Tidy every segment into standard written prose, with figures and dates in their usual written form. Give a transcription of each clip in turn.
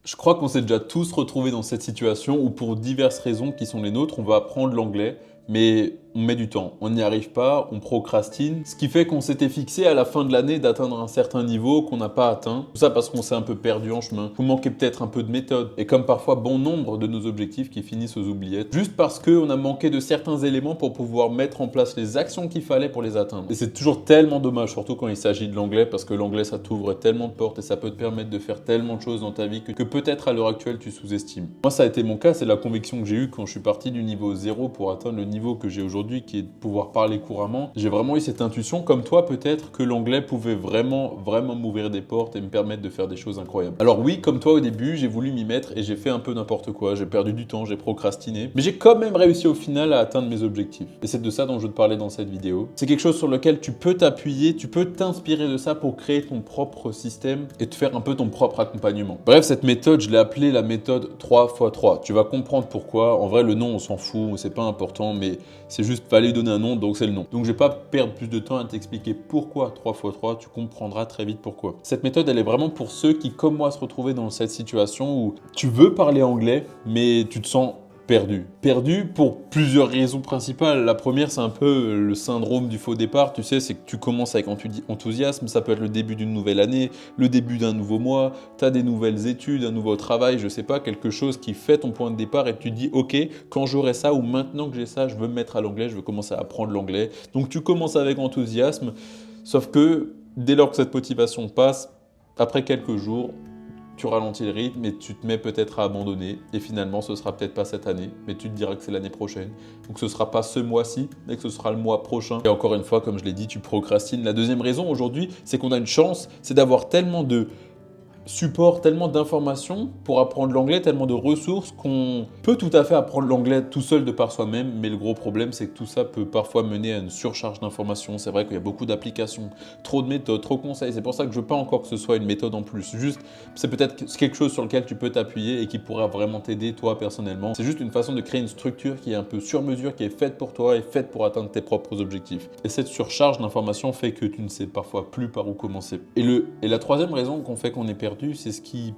Je crois qu'on s'est déjà tous retrouvés dans cette situation où pour diverses raisons qui sont les nôtres, on va apprendre l'anglais, mais on met du temps, on n'y arrive pas, on procrastine, ce qui fait qu'on s'était fixé à la fin de l'année d'atteindre un certain niveau qu'on n'a pas atteint. Tout ça parce qu'on s'est un peu perdu en chemin, qu'on manquait peut-être un peu de méthode, et comme parfois bon nombre de nos objectifs qui finissent aux oubliettes, juste parce qu'on a manqué de certains éléments pour pouvoir mettre en place les actions qu'il fallait pour les atteindre. Et c'est toujours tellement dommage, surtout quand il s'agit de l'anglais, parce que l'anglais ça t'ouvre tellement de portes et ça peut te permettre de faire tellement de choses dans ta vie que peut-être à l'heure actuelle tu sous-estimes. Moi ça a été mon cas, c'est la conviction que j'ai eue quand je suis parti du niveau 0 pour atteindre le niveau que j'ai aujourd'hui, qui est de pouvoir parler couramment. J'ai vraiment eu cette intuition, comme toi peut-être, que l'anglais pouvait vraiment m'ouvrir des portes et me permettre de faire des choses incroyables. Alors oui, comme toi au début, j'ai voulu m'y mettre et j'ai fait un peu n'importe quoi, j'ai perdu du temps, j'ai procrastiné, mais j'ai quand même réussi au final à atteindre mes objectifs. Et c'est de ça dont je veux te parler dans cette vidéo. C'est quelque chose sur lequel tu peux t'appuyer, tu peux t'inspirer de ça pour créer ton propre système et te faire un peu ton propre accompagnement. Bref, cette méthode, je l'ai appelée la méthode 3x3. Tu vas comprendre pourquoi. En vrai, le nom, on s'en fout, c'est pas important, mais c'est juste fallait lui donner un nom, donc c'est le nom. Donc je vais pas perdre plus de temps à t'expliquer pourquoi 3x3, tu comprendras très vite pourquoi. Cette méthode, elle est vraiment pour ceux qui, comme moi, se retrouvaient dans cette situation où tu veux parler anglais, mais tu te sens perdu. Perdu pour plusieurs raisons principales. La première, c'est un peu le syndrome du faux départ. Tu sais, c'est que tu commences avec enthousiasme. Ça peut être le début d'une nouvelle année, le début d'un nouveau mois. Tu as des nouvelles études, un nouveau travail, je sais pas, quelque chose qui fait ton point de départ et tu te dis, ok, quand j'aurai ça ou maintenant que j'ai ça, je veux me mettre à l'anglais, je veux commencer à apprendre l'anglais. Donc tu commences avec enthousiasme. Sauf que dès lors que cette motivation passe, après quelques jours, tu ralentis le rythme et tu te mets peut-être à abandonner. Et finalement, ce sera peut-être pas cette année, mais tu te diras que c'est l'année prochaine. Donc ce sera pas ce mois-ci, mais que ce sera le mois prochain. Et encore une fois, comme je l'ai dit, tu procrastines. La deuxième raison aujourd'hui, c'est qu'on a une chance, c'est d'avoir tellement de support, tellement d'informations pour apprendre l'anglais, tellement de ressources qu'on peut tout à fait apprendre l'anglais tout seul de par soi-même, mais le gros problème c'est que tout ça peut parfois mener à une surcharge d'informations. C'est vrai qu'il y a beaucoup d'applications, trop de méthodes, trop de conseils, c'est pour ça que je veux pas encore que ce soit une méthode en plus. Juste, c'est peut-être quelque chose sur lequel tu peux t'appuyer et qui pourra vraiment t'aider toi personnellement. C'est juste une façon de créer une structure qui est un peu sur mesure, qui est faite pour toi et faite pour atteindre tes propres objectifs. Et cette surcharge d'informations fait que tu ne sais parfois plus par où commencer. Et la troisième raison qu'on fait qu'on est perdu, c'est ce qui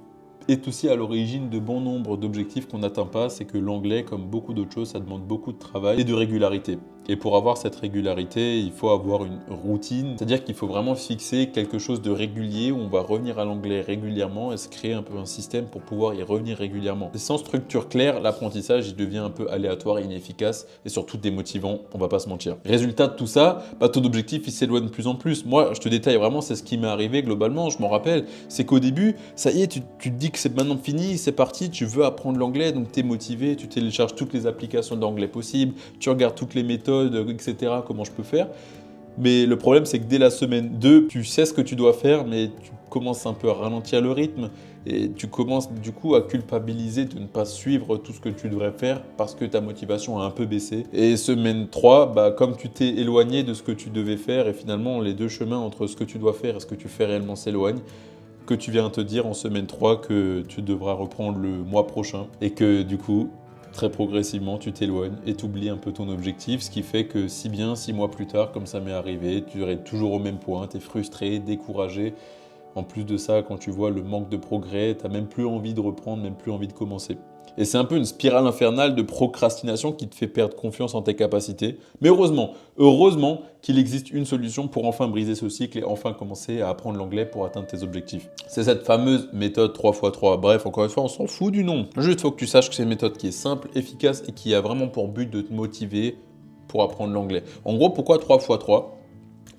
est aussi à l'origine de bon nombre d'objectifs qu'on n'atteint pas, c'est que l'anglais, comme beaucoup d'autres choses, ça demande beaucoup de travail et de régularité. Et pour avoir cette régularité, il faut avoir une routine, c'est-à-dire qu'il faut vraiment fixer quelque chose de régulier où on va revenir à l'anglais régulièrement et se créer un peu un système pour pouvoir y revenir régulièrement. Et sans structure claire, l'apprentissage il devient un peu aléatoire et inefficace et surtout démotivant, on va pas se mentir. Résultat de tout ça, ton objectif il s'éloigne de plus en plus. Moi, je te détaille vraiment, c'est ce qui m'est arrivé globalement, je m'en rappelle. C'est qu'au début, ça y est, tu te dis que c'est maintenant fini, c'est parti, tu veux apprendre l'anglais, donc tu es motivé, tu télécharges toutes les applications d'anglais possibles, tu regardes toutes les méthodes, etc., comment je peux faire. Mais le problème, c'est que dès la semaine 2, tu sais ce que tu dois faire, mais tu commences un peu à ralentir le rythme et tu commences du coup à culpabiliser de ne pas suivre tout ce que tu devrais faire parce que ta motivation a un peu baissé. Et semaine 3, comme tu t'es éloigné de ce que tu devais faire et finalement les deux chemins entre ce que tu dois faire et ce que tu fais réellement s'éloignent, que tu viens te dire en semaine 3 que tu devras reprendre le mois prochain et que du coup, très progressivement, tu t'éloignes et tu oublies un peu ton objectif, ce qui fait que si bien 6 mois plus tard, comme ça m'est arrivé, tu es toujours au même point, tu es frustré, découragé. En plus de ça, quand tu vois le manque de progrès, tu n'as même plus envie de reprendre, même plus envie de commencer. Et c'est un peu une spirale infernale de procrastination qui te fait perdre confiance en tes capacités. Mais heureusement qu'il existe une solution pour enfin briser ce cycle et enfin commencer à apprendre l'anglais pour atteindre tes objectifs. C'est cette fameuse méthode 3x3. Bref, encore une fois, on s'en fout du nom. Juste, il faut que tu saches que c'est une méthode qui est simple, efficace et qui a vraiment pour but de te motiver pour apprendre l'anglais. En gros, pourquoi 3x3 ?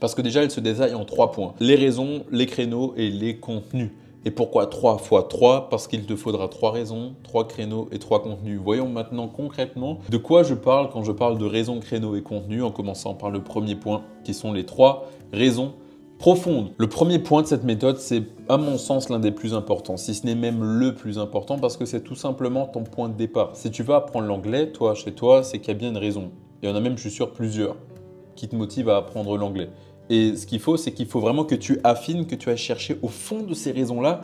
Parce que déjà, elle se détaille en 3 points. Les raisons, les créneaux et les contenus. Et pourquoi 3 fois 3 ? Parce qu'il te faudra 3 raisons, 3 créneaux et 3 contenus. Voyons maintenant concrètement de quoi je parle quand je parle de raisons, créneaux et contenus, en commençant par le premier point, qui sont les 3 raisons profondes. Le premier point de cette méthode, c'est à mon sens l'un des plus importants, si ce n'est même le plus important, parce que c'est tout simplement ton point de départ. Si tu veux apprendre l'anglais, toi, chez toi, c'est qu'il y a bien une raison. Il y en a même, je suis sûr, plusieurs qui te motivent à apprendre l'anglais. Et ce qu'il faut, c'est qu'il faut vraiment que tu affines, que tu ailles chercher au fond de ces raisons-là,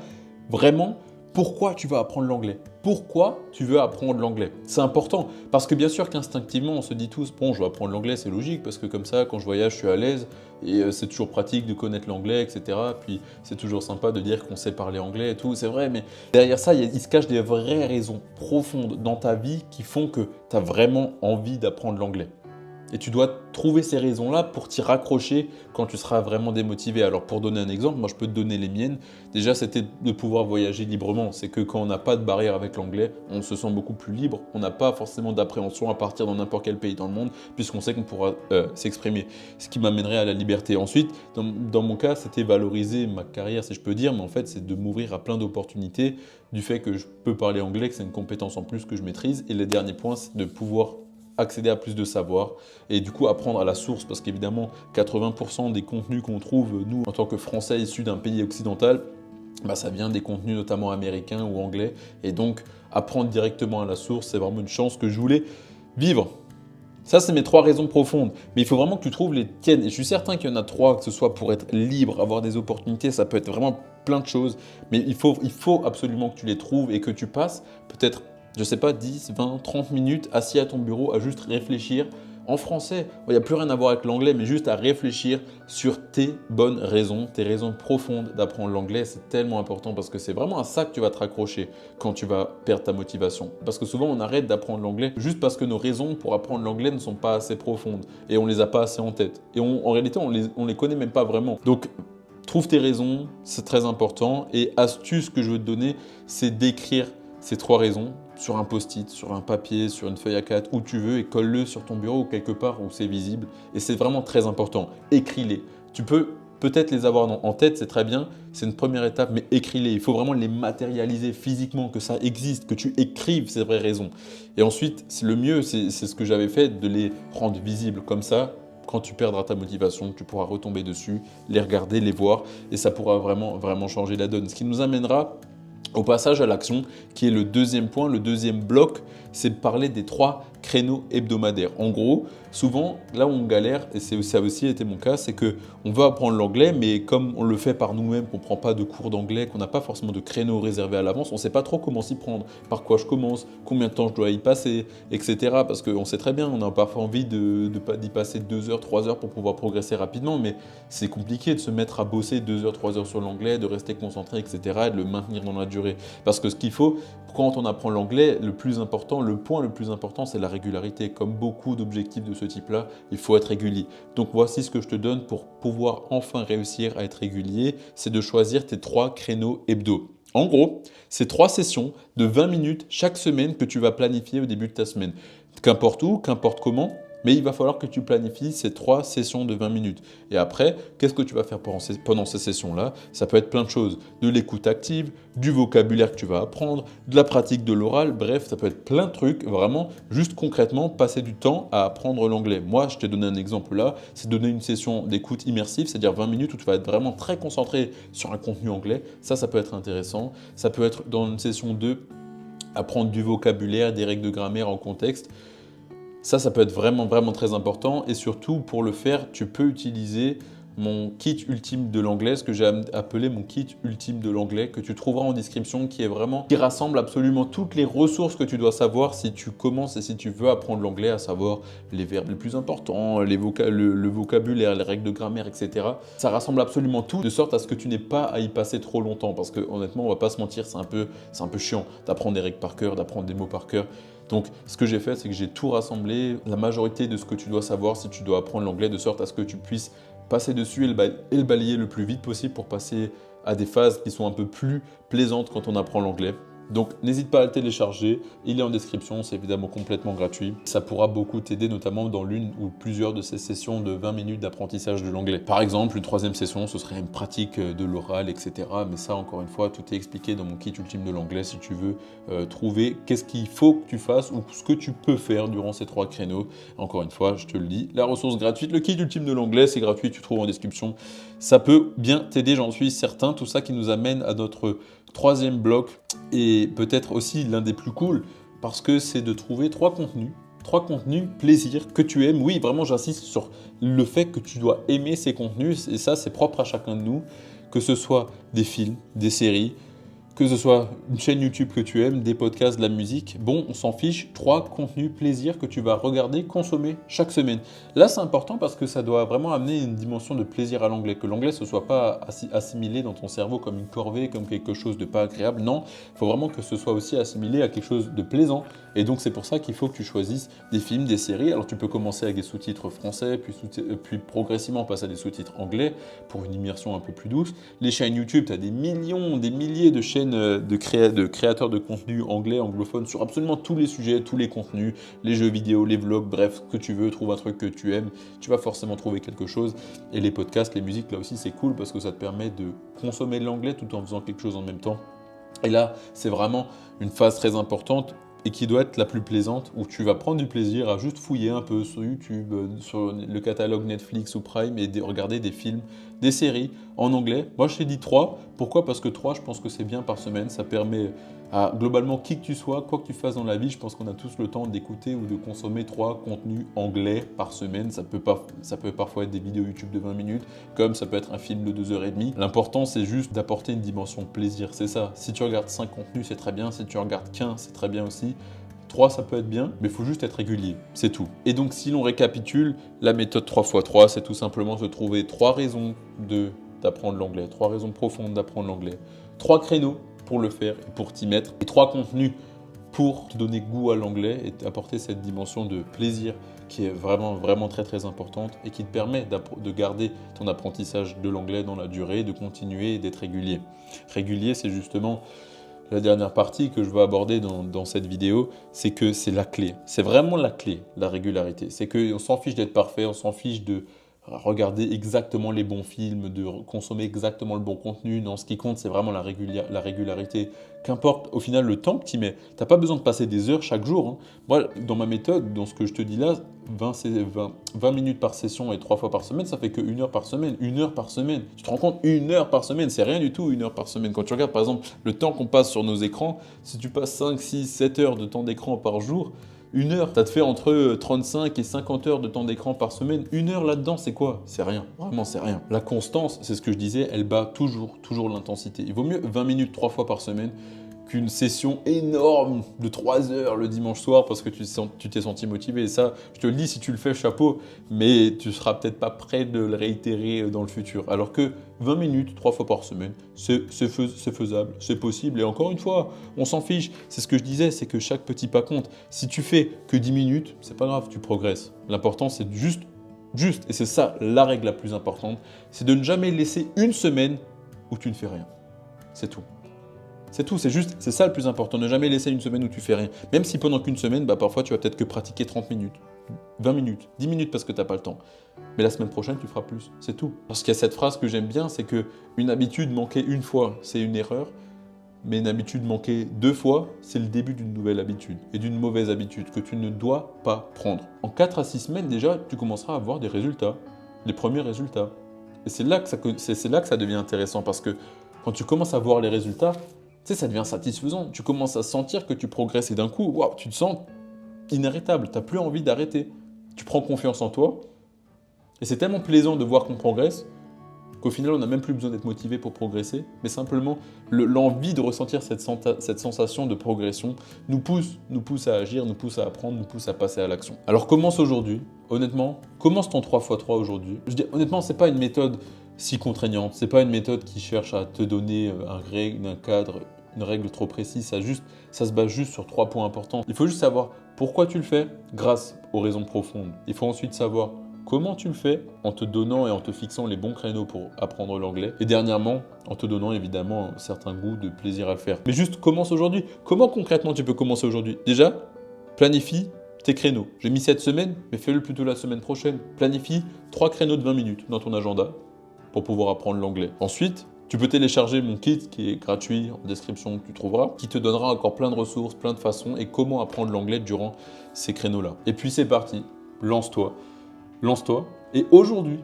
vraiment pourquoi tu vas apprendre l'anglais. Pourquoi tu veux apprendre l'anglais? C'est important parce que bien sûr qu'instinctivement on se dit tous bon, je vais apprendre l'anglais, c'est logique parce que comme ça quand je voyage je suis à l'aise et c'est toujours pratique de connaître l'anglais, etc. Puis c'est toujours sympa de dire qu'on sait parler anglais et tout, c'est vrai, mais derrière ça il se cache des vraies raisons profondes dans ta vie qui font que tu as vraiment envie d'apprendre l'anglais. Et tu dois trouver ces raisons-là pour t'y raccrocher quand tu seras vraiment démotivé. Alors pour donner un exemple, moi je peux te donner les miennes. Déjà c'était de pouvoir voyager librement. C'est que quand on n'a pas de barrière avec l'anglais, on se sent beaucoup plus libre. On n'a pas forcément d'appréhension à partir dans n'importe quel pays dans le monde puisqu'on sait qu'on pourra s'exprimer. Ce qui m'amènerait à la liberté. Ensuite, dans mon cas, c'était valoriser ma carrière si je peux dire, mais en fait c'est de m'ouvrir à plein d'opportunités du fait que je peux parler anglais, que c'est une compétence en plus que je maîtrise. Et le dernier point, c'est de pouvoir accéder à plus de savoir et du coup apprendre à la source parce qu'évidemment 80% des contenus qu'on trouve nous en tant que Français issus d'un pays occidental, bah, ça vient des contenus notamment américains ou anglais et donc apprendre directement à la source c'est vraiment une chance que je voulais vivre. Ça, c'est mes 3 raisons profondes. Mais il faut vraiment que tu trouves les tiennes. Et je suis certain qu'il y en a 3, que ce soit pour être libre, avoir des opportunités, ça peut être vraiment plein de choses. Mais il faut absolument que tu les trouves et que tu passes peut-être, je sais pas, 10, 20, 30 minutes assis à ton bureau à juste réfléchir en français. Il n'y a plus rien à voir avec l'anglais, mais juste à réfléchir sur tes bonnes raisons, tes raisons profondes d'apprendre l'anglais. C'est tellement important parce que c'est vraiment à ça que tu vas te raccrocher quand tu vas perdre ta motivation. Parce que souvent, on arrête d'apprendre l'anglais juste parce que nos raisons pour apprendre l'anglais ne sont pas assez profondes et on les a pas assez en tête. Et en réalité, on les connaît même pas vraiment. Donc, trouve tes raisons, c'est très important. Et astuce que je veux te donner, c'est d'écrire ces 3 raisons sur un post-it, sur un papier, sur une feuille A4, où tu veux, et colle-le sur ton bureau ou quelque part où c'est visible. Et c'est vraiment très important. Écris-les. Tu peux peut-être les avoir en tête, c'est très bien, c'est une première étape, mais écris-les. Il faut vraiment les matérialiser physiquement, que ça existe, que tu écrives ces vraies raisons. Et ensuite, le mieux, c'est ce que j'avais fait, de les rendre visibles comme ça. Quand tu perdras ta motivation, tu pourras retomber dessus, les regarder, les voir, et ça pourra vraiment, vraiment changer la donne. Ce qui nous amènera au passage à l'action, qui est le deuxième point, le deuxième bloc, c'est de parler des 3 créneaux hebdomadaires. En gros, souvent, là où on galère, et ça a aussi été mon cas, c'est qu'on veut apprendre l'anglais, mais comme on le fait par nous-mêmes, qu'on ne prend pas de cours d'anglais, qu'on n'a pas forcément de créneaux réservés à l'avance, on ne sait pas trop comment s'y prendre, par quoi je commence, combien de temps je dois y passer, etc. Parce qu'on sait très bien, on a parfois envie d'y passer 2 heures, 3 heures pour pouvoir progresser rapidement, mais c'est compliqué de se mettre à bosser 2 heures, 3 heures sur l'anglais, de rester concentré, etc. et de le maintenir dans la durée. Parce que ce qu'il faut, quand on apprend l'anglais, le point le plus important, c'est la régularité. Comme beaucoup d'objectifs de ce type-là, il faut être régulier. Donc voici ce que je te donne pour pouvoir enfin réussir à être régulier, c'est de choisir tes 3 créneaux hebdo. En gros, c'est 3 sessions de 20 minutes chaque semaine que tu vas planifier au début de ta semaine. Qu'importe où, qu'importe comment, mais il va falloir que tu planifies ces 3 sessions de 20 minutes. Et après, qu'est-ce que tu vas faire pendant ces sessions-là? Ça peut être plein de choses. De l'écoute active, du vocabulaire que tu vas apprendre, de la pratique de l'oral, bref, ça peut être plein de trucs. Vraiment, juste concrètement, passer du temps à apprendre l'anglais. Moi, je t'ai donné un exemple là, c'est donner une session d'écoute immersive, c'est-à-dire 20 minutes où tu vas être vraiment très concentré sur un contenu anglais. Ça peut être intéressant. Ça peut être dans une session 2, apprendre du vocabulaire, des règles de grammaire en contexte. Ça peut être vraiment, vraiment très important. Et surtout, pour le faire, tu peux utiliser mon kit ultime de l'anglais, ce que j'ai appelé mon kit ultime de l'anglais, que tu trouveras en description, qui rassemble absolument toutes les ressources que tu dois savoir si tu commences et si tu veux apprendre l'anglais, à savoir les verbes les plus importants, le vocabulaire, les règles de grammaire, etc. Ça rassemble absolument tout, de sorte à ce que tu n'aies pas à y passer trop longtemps, parce que honnêtement, on va pas se mentir, c'est un peu chiant d'apprendre des règles par cœur, d'apprendre des mots par cœur. Donc, ce que j'ai fait, c'est que j'ai tout rassemblé, la majorité de ce que tu dois savoir si tu dois apprendre l'anglais, de sorte à ce que tu puisses passer dessus et le balayer le plus vite possible pour passer à des phases qui sont un peu plus plaisantes quand on apprend l'anglais. Donc n'hésite pas à le télécharger, il est en description, c'est évidemment complètement gratuit. Ça pourra beaucoup t'aider notamment dans l'une ou plusieurs de ces sessions de 20 minutes d'apprentissage de l'anglais. Par exemple, une 3e session, ce serait une pratique de l'oral, etc. Mais ça, encore une fois, tout est expliqué dans mon kit ultime de l'anglais si tu veux trouver qu'est-ce qu'il faut que tu fasses ou ce que tu peux faire durant ces 3 créneaux. Encore une fois, je te le dis, la ressource gratuite, le kit ultime de l'anglais, c'est gratuit, tu trouves en description. Ça peut bien t'aider, j'en suis certain. Tout ça qui nous amène à notre 3e bloc et peut-être aussi l'un des plus cool parce que c'est de trouver 3 contenus plaisir que tu aimes. Oui, vraiment, j'insiste sur le fait que tu dois aimer ces contenus et ça, c'est propre à chacun de nous, que ce soit des films, des séries, que ce soit une chaîne YouTube que tu aimes, des podcasts, de la musique, bon, on s'en fiche, 3 contenus plaisir que tu vas regarder, consommer chaque semaine. Là, c'est important parce que ça doit vraiment amener une dimension de plaisir à l'anglais, que l'anglais ne soit pas assimilé dans ton cerveau comme une corvée, comme quelque chose de pas agréable. Non, il faut vraiment que ce soit aussi assimilé à quelque chose de plaisant. Et donc, c'est pour ça qu'il faut que tu choisisses des films, des séries. Alors, tu peux commencer avec des sous-titres français, puis progressivement passer à des sous-titres anglais pour une immersion un peu plus douce. Les chaînes YouTube, tu as des millions, des milliers de chaînes de créateurs de contenu anglais, anglophones, sur absolument tous les sujets, tous les contenus, les jeux vidéo, les vlogs, bref, ce que tu veux, trouve un truc que tu aimes, tu vas forcément trouver quelque chose. Et les podcasts, les musiques, là aussi, c'est cool parce que ça te permet de consommer de l'anglais tout en faisant quelque chose en même temps. Et là, c'est vraiment une phase très importante et qui doit être la plus plaisante, où tu vas prendre du plaisir à juste fouiller un peu sur YouTube, sur le catalogue Netflix ou Prime et regarder des films, des séries en anglais. Moi, je t'ai dit 3. Pourquoi ? Parce que 3, je pense que c'est bien par semaine. Ça permet à globalement qui que tu sois, quoi que tu fasses dans la vie, je pense qu'on a tous le temps d'écouter ou de consommer 3 contenus anglais par semaine. Ça peut parfois être des vidéos YouTube de 20 minutes, comme ça peut être un film de 2h30. L'important, c'est juste d'apporter une dimension plaisir, c'est ça. Si tu regardes 5 contenus, c'est très bien. Si tu regardes 15, c'est très bien aussi. 3, ça peut être bien, mais il faut juste être régulier, c'est tout. Et donc, si l'on récapitule, la méthode 3x3, c'est tout simplement de trouver 3 raisons d'apprendre l'anglais, 3 raisons profondes d'apprendre l'anglais, 3 créneaux pour le faire et pour t'y mettre, et 3 contenus pour te donner goût à l'anglais et apporter cette dimension de plaisir qui est vraiment, vraiment très, très importante et qui te permet de garder ton apprentissage de l'anglais dans la durée, de continuer et d'être régulier. Régulier, c'est justement la dernière partie que je veux aborder dans cette vidéo, c'est que c'est la clé. C'est vraiment la clé, la régularité. C'est qu'on s'en fiche d'être parfait, on s'en fiche de regarder exactement les bons films, de consommer exactement le bon contenu. Non, ce qui compte, c'est vraiment la régularité. Qu'importe au final le temps que tu y mets. Tu n'as pas besoin de passer des heures chaque jour. Moi, dans ma méthode, dans ce que je te dis là, 20 minutes par session et 3 fois par semaine, ça fait que 1 heure par semaine. 1 heure par semaine. Tu te rends compte, 1 heure par semaine, c'est rien du tout, 1 heure par semaine. Quand tu regardes par exemple le temps qu'on passe sur nos écrans, si tu passes 5, 6, 7 heures de temps d'écran par jour, 1 heure, ça te fait entre 35 et 50 heures de temps d'écran par semaine. 1 heure là-dedans, c'est quoi ? C'est rien. Vraiment, c'est rien. La constance, c'est ce que je disais, elle bat toujours l'intensité. Il vaut mieux 20 minutes 3 fois par semaine qu'une session énorme de 3 heures le dimanche soir parce que tu t'es senti motivé. Et ça, je te le dis, si tu le fais, chapeau, mais tu seras peut-être pas prêt de le réitérer dans le futur. Alors que 20 minutes, 3 fois par semaine, c'est faisable, c'est possible. Et encore une fois, on s'en fiche. C'est ce que je disais, c'est que chaque petit pas compte. Si tu fais que 10 minutes, c'est pas grave, tu progresses. L'important, c'est juste, et c'est ça la règle la plus importante, c'est de ne jamais laisser une semaine où tu ne fais rien. C'est tout. C'est tout, c'est ça le plus important, ne jamais laisser une semaine où tu fais rien. Même si pendant qu'une semaine, parfois tu vas peut-être que pratiquer 30 minutes, 20 minutes, 10 minutes parce que tu n'as pas le temps. Mais la semaine prochaine, tu feras plus, c'est tout. Parce qu'il y a cette phrase que j'aime bien, c'est qu'une habitude manquée une fois, c'est une erreur, mais une habitude manquée 2 fois, c'est le début d'une nouvelle habitude et d'une mauvaise habitude que tu ne dois pas prendre. En 4 à 6 semaines déjà, tu commenceras à avoir des résultats, les premiers résultats. Et c'est là que ça devient intéressant parce que quand tu commences à voir les résultats, tu sais, ça devient satisfaisant. Tu commences à sentir que tu progresses et d'un coup, waouh, tu te sens inarrêtable. Tu n'as plus envie d'arrêter. Tu prends confiance en toi. Et c'est tellement plaisant de voir qu'on progresse qu'au final, on n'a même plus besoin d'être motivé pour progresser. Mais simplement, l'envie de ressentir cette sensation de progression nous pousse à agir, nous pousse à apprendre, nous pousse à passer à l'action. Alors commence aujourd'hui. Honnêtement, commence ton 3x3 aujourd'hui. Je dis honnêtement, ce n'est pas une méthode si contraignante. C'est pas une méthode qui cherche à te donner un cadre, une règle trop précise. Ça se base juste sur 3 points importants. Il faut juste savoir pourquoi tu le fais grâce aux raisons profondes. Il faut ensuite savoir comment tu le fais en te donnant et en te fixant les bons créneaux pour apprendre l'anglais. Et dernièrement, en te donnant évidemment un certain goût de plaisir à le faire. Mais juste commence aujourd'hui. Comment concrètement tu peux commencer aujourd'hui ? Déjà, planifie tes créneaux. J'ai mis 7 semaines, mais fais-le plutôt la semaine prochaine. Planifie 3 créneaux de 20 minutes dans ton agenda pour pouvoir apprendre l'anglais. Ensuite, tu peux télécharger mon kit qui est gratuit, en description que tu trouveras, qui te donnera encore plein de ressources, plein de façons et comment apprendre l'anglais durant ces créneaux-là. Et puis c'est parti, lance-toi. Et aujourd'hui,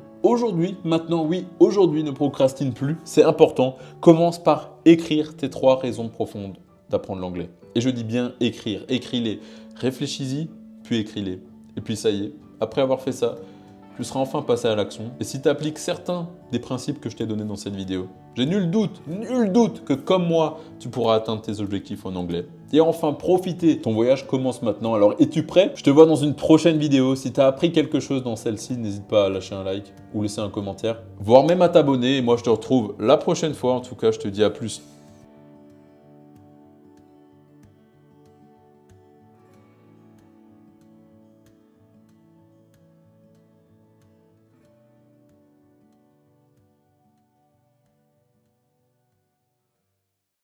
maintenant, oui, aujourd'hui, ne procrastine plus, c'est important. Commence par écrire tes 3 raisons profondes d'apprendre l'anglais. Et je dis bien écrire, écris-les. Réfléchis-y, puis écris-les. Et puis ça y est, après avoir fait ça, tu seras enfin passé à l'action. Et si tu appliques certains des principes que je t'ai donnés dans cette vidéo, j'ai nul doute que comme moi, tu pourras atteindre tes objectifs en anglais. Et enfin, profiter. Ton voyage commence maintenant. Alors, es-tu prêt? Je te vois dans une prochaine vidéo. Si tu as appris quelque chose dans celle-ci, n'hésite pas à lâcher un like ou laisser un commentaire, voire même à t'abonner. Et moi, je te retrouve la prochaine fois. En tout cas, je te dis à plus.